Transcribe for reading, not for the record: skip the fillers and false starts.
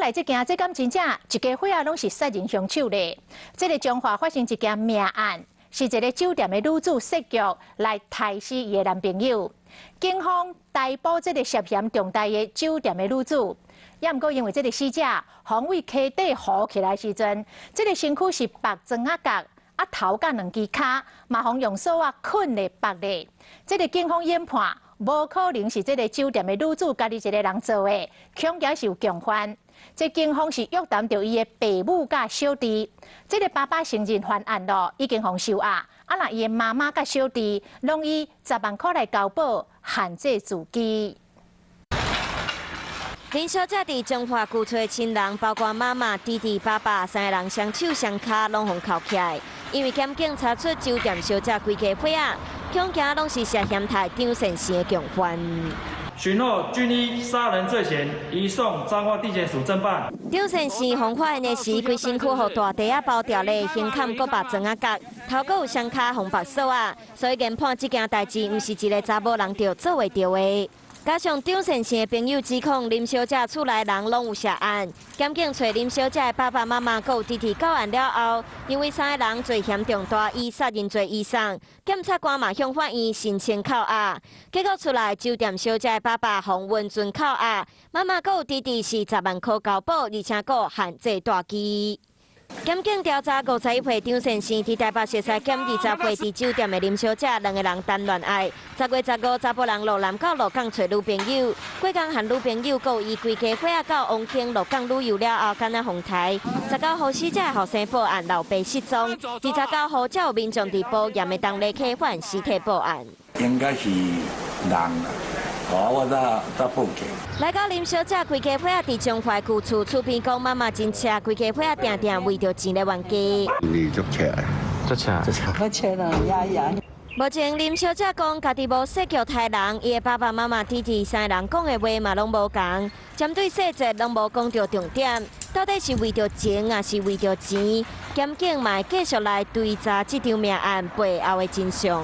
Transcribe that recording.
来这件，这敢真正一家伙仔拢是杀人凶手咧。这个中华发生一件命案，是一个酒店的女主设局来杀死伊的男朋友。警方逮捕这个涉嫌重大的酒店的女主，也毋过因为这个死者防卫溪底浮起来时阵，这个身躯是白砖仔角，头甲两只骹嘛，互用锁捆咧绑咧。这个警方研判，无可能是这个酒店的女主家己一个人做的，恐惊是有共犯。这警方是约谈到伊的爸母甲小弟，这个爸爸承认犯案咯，已经互收押。那伊的妈妈甲小弟，拢以10万块来交保，限制自己。林小姐伫中华雇出的亲人，包括妈妈、弟弟、爸爸3个人双手双脚拢互铐起来，因为检警查出酒店小姐规家伙仔，恐惊拢是涉嫌杀张善生的共犯。寻获均依杀人罪嫌，移送彰化地检署侦办。张善生红发现的时，规身躯互大地仔包掉咧，胸坎搁白砖仔角，头搁有双脚红白锁啊，所以研判这件代志毋是一个查某人着做会着的。加上张善生的朋友指控林小姐厝内人拢有涉案，检警找林小姐的爸爸妈妈、有弟弟到案了后，因为3个人罪嫌重大，以杀人罪以上，检察官嘛向法院申请扣押。结果出来，酒店小姐的爸爸洪文准扣押，妈妈有弟弟是10万块交保，而且有限制大机。检警调查51岁张善生伫台北熟悉检20岁伫酒店的林小姐，2个人谈恋爱。10月15，查甫人落南到鹿港找女朋友，过工和女朋友有伊规家伙仔到王坑鹿港旅游了后，敢若红台。19号死者后生报案老爸失踪，29号才有民众伫保严的当日客返尸体报案。应该是人啦。我才报警。来到林小姐规家伙仔伫中华旧厝厝边讲，妈妈真车，规家伙仔定定为着钱来冤家。你足车，这车，我车了呀。目前林小姐讲家己无设局害人，伊的爸爸妈妈、弟弟3个人讲的话嘛拢无共，针对细节拢无讲到重点，到底是为着情还是为着钱？检警嘛继续来追查这场命案背后的真相。